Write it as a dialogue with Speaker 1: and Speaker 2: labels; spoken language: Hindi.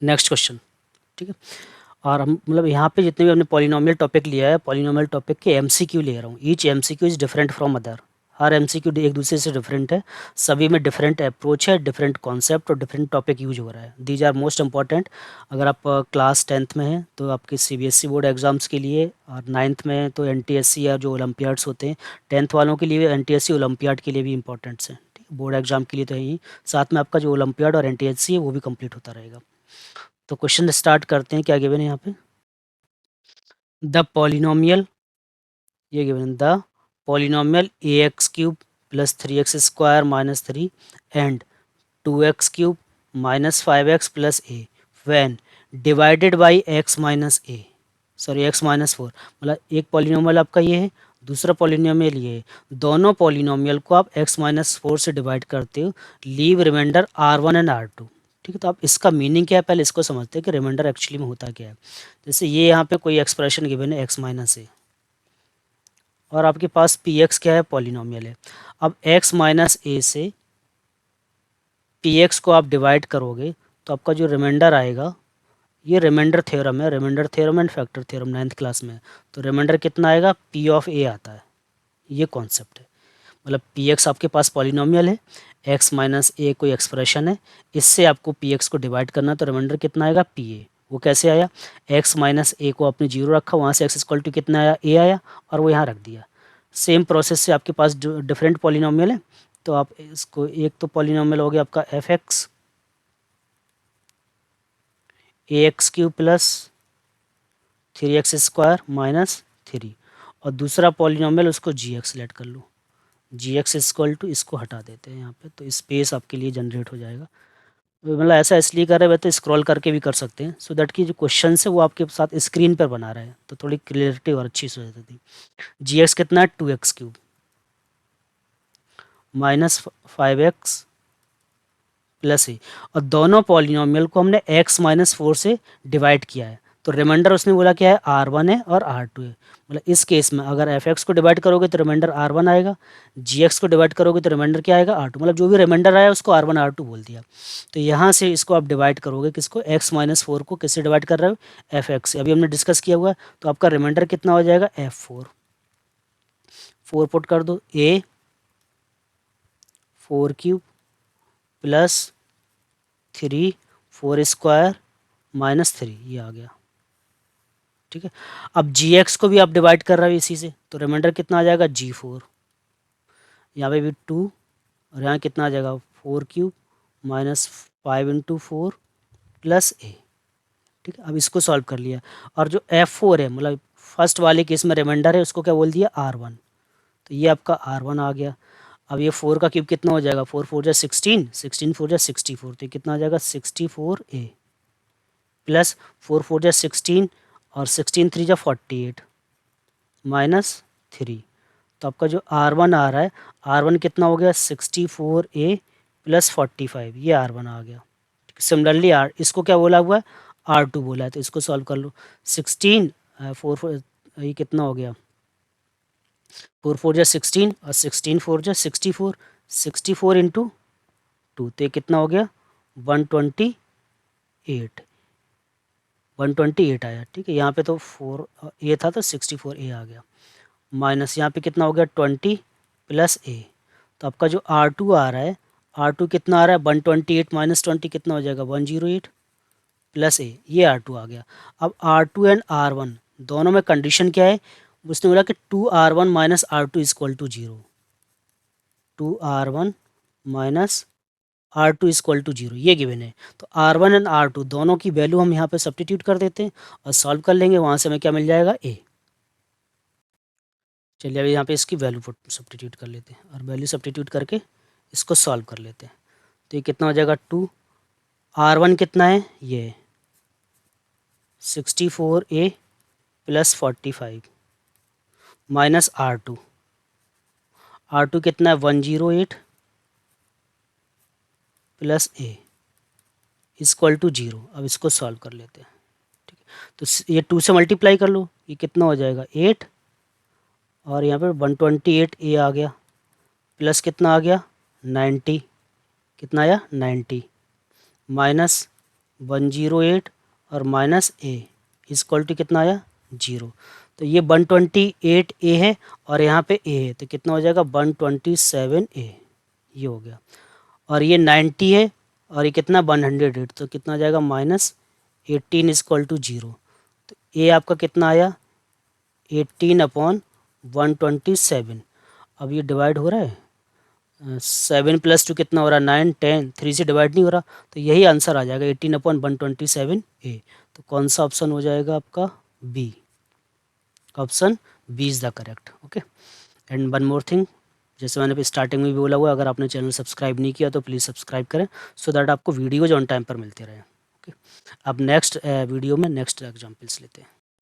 Speaker 1: Next question. ठीक है, और हम मतलब यहाँ पे जितने भी हमने पॉलिनोमियल टॉपिक लिया है, पॉलिनोमियल टॉपिक के एमसीक्यू ले रहा हूँ। Each MCQ is different from other. हर एमसीक्यू एक दूसरे से डिफरेंट है, सभी में डिफरेंट अप्रोच है, डिफरेंट कॉन्सेप्ट और डिफरेंट टॉपिक यूज हो रहा है। These are most important. अगर आप क्लास 10th में हैं तो आपके सीबीएसई बोर्ड एग्जाम्स के लिए, और 9th में तो एनटीएससी या जो ओलंपियाड्स होते हैं 10th वालों के लिए, एनटीएससी ओलंपियाड के लिए भी इंपॉर्टेंट्स हैं। ठीक है, बोर्ड एग्जाम के लिए तो है ही, साथ में आपका जो ओलंपियाड और एनटीएससी है वो भी कंप्लीट होता रहेगा। तो क्वेश्चन स्टार्ट करते हैं। क्या गिवन है यहाँ पे? द पॉलिनोमियल, ये given the polynomial A x cube plus 3x square minus 3 and 2x cube minus 5x plus A when divided by x minus A, sorry x minus 4। मतलब एक पॉलिनोमियल आपका ये है, दूसरा पॉलिनोमियल ये है। दोनों पॉलिनोमियल को आप x माइनस 4 से डिवाइड करते हो, leave remainder R1 and R2। ठीक है, तो आप इसका मीनिंग क्या है पहले इसको समझते हैं कि रिमाइंडर एक्चुअली में होता क्या है। जैसे ये यहाँ पे कोई एक्सप्रेशन गिवन है x माइनस ए, और आपके पास पी एक्स क्या है, पॉलिनोमियल है। अब x माइनस ए से पी एक्स को आप डिवाइड करोगे तो आपका जो रिमाइंडर आएगा, ये रिमाइंडर थ्योरम है, remainder theorem and factor theorem 9th class में। तो रिमाइंडर कितना आएगा, पी ऑफ ए आता है। ये कॉन्सेप्ट है। मतलब पी एक्स आपके पास पॉलिनोमियल है, एक्स माइनस ए कोई एक्सप्रेशन है, इससे आपको पी एक्स को डिवाइड करना है, तो रिमाइंडर कितना आएगा, पी ए। वो कैसे आया, एक्स माइनस ए को आपने जीरो रखा, वहाँ से एक्स इक्वल टू कितना आया, ए आया, और वो यहाँ रख दिया। सेम प्रोसेस से आपके पास जो डिफरेंट पॉलिनोमियल है, तो आप इसको, एक तो पॉलिनोमियल हो गया आपका F X A X Q plus 3x square minus 3, और दूसरा पॉलिनोमियल उसको जी एक्स सेलेक्ट कर लो। जी एक्स इक्वल टू, इसको हटा देते हैं यहाँ पे, तो स्पेस आपके लिए जनरेट हो जाएगा। मतलब ऐसा इसलिए कर रहे हैं, तो स्क्रॉल करके भी कर सकते हैं, सो दैट कि जो क्वेश्चन है वो आपके साथ स्क्रीन पर बना रहे हैं, तो थोड़ी क्लियरिटी और अच्छी से हो जाती है। जी एक्स कितना है, 2x cube minus 5x plus ए, और दोनों पॉलिनोमियल को हमने x माइनस 4 से डिवाइड किया है, तो रिमाइंडर उसने बोला क्या है, R1 है और R2 है। मतलब इस केस में अगर fx को डिवाइड करोगे तो रिमाइंडर R1 आएगा, gx को डिवाइड करोगे तो रिमाइंडर क्या आएगा, R2। मतलब जो भी रिमाइंडर आया उसको R1 R2 बोल दिया। तो यहाँ से इसको आप डिवाइड करोगे, किसको, x माइनस 4 को किससे डिवाइड कर रहे हो, fx से। अभी हमने डिस्कस किया हुआ है, तो आपका रिमाइंडर कितना हो जाएगा, f4। 4 पुट कर दो, a 4 cube plus 3 4 square minus 3, ये आ गया। ठीक है, अब जी एक्स को भी आप डिवाइड कर रहे हो इसी से, तो रिमाइंडर कितना आ जाएगा, G4। यहाँ पे भी 2, और यहाँ कितना आ जाएगा, 4 क्यूब माइनस 5 इंटू 4 प्लस ए। ठीक है, अब इसको सॉल्व कर लिया, और जो F4 है, मतलब फर्स्ट वाले केस में रिमाइंडर है, उसको क्या बोल दिया, R1। तो ये आपका R1 आ गया। अब ये 4 का क्यूब कितना हो जाएगा, 4 4 जा 16, 16 4 जा 64, तो ये कितना आ जाएगा, 64A प्लस 4 4 जा 16, और 16 3 जा 48 माइनस 3। तो आपका जो R1 आ रहा है, R1 कितना हो गया, 64A प्लस 45, ये R1 आ गया। सिमिलरली इसको क्या बोला हुआ है, R2 बोला है, तो इसको सॉल्व कर लो। 16 4 ये कितना हो गया, 4 4 जा 16, और 16 4 जा 64, 64 इंटू 2, तो ये कितना हो गया, 128, 128 आया। ठीक है, यहाँ पे तो 4 ए था, तो 64A आ गया, माइनस यहाँ पे कितना हो गया, 20 प्लस ए। तो आपका जो R2 आ रहा है, R2 कितना आ रहा है, 128 माइनस 20 कितना हो जाएगा, 108 प्लस ए, ये R2 आ गया। अब R2 एंड R1 दोनों में कंडीशन क्या है, उसने बोला कि 2R1 minus R2 equal to 0, 2R1 minus R2 equal to 0, ये गिवन है। तो R1 एंड R2 दोनों की वैल्यू हम यहाँ पे सब्स्टिट्यूट कर देते हैं और सॉल्व कर लेंगे, वहाँ से हमें क्या मिल जाएगा, ए। चलिए अभी यहाँ पे इसकी वैल्यू सब्स्टिट्यूट कर लेते हैं, और वैल्यू सब्स्टिट्यूट करके इसको सॉल्व कर लेते हैं। तो ये कितना हो जाएगा, 2, R1 कितना है, ये 64A plus 45 minus R2, R2 कितना है, 108 प्लस ए इक्वल टू 0। अब इसको सॉल्व कर लेते हैं। ठीक है, तो ये 2 से मल्टीप्लाई कर लो, ये कितना हो जाएगा, 8, और यहाँ पे 128A आ गया, प्लस कितना आ गया, 90, कितना आया, 90 माइनस 108 और माइनस ए इक्वल टू कितना आया 0। तो ये 128 ए है और यहाँ पे ए है, तो कितना हो जाएगा 127 ए, ये हो गया। और ये 90 है और ये कितना 108, तो कितना आ जाएगा -18 इक्वल टू 0। तो ए आपका कितना आया 18/127। अब ये डिवाइड हो रहा है 7 + 2 कितना हो रहा है 9 10, 3 से डिवाइड नहीं हो रहा, तो यही आंसर आ जाएगा 18/127 ए। तो कौन सा ऑप्शन हो जाएगा आपका B, option B is the correct. Okay, and one more thing, जैसे मैंने स्टार्टिंग में भी बोला हुआ, अगर आपने चैनल सब्सक्राइब नहीं किया तो प्लीज़ सब्सक्राइब करें सो दैट आपको वीडियोज ऑन टाइम पर मिलते रहे। ओके, अब नेक्स्ट वीडियो में नेक्स्ट एग्जाम्पल्स लेते हैं।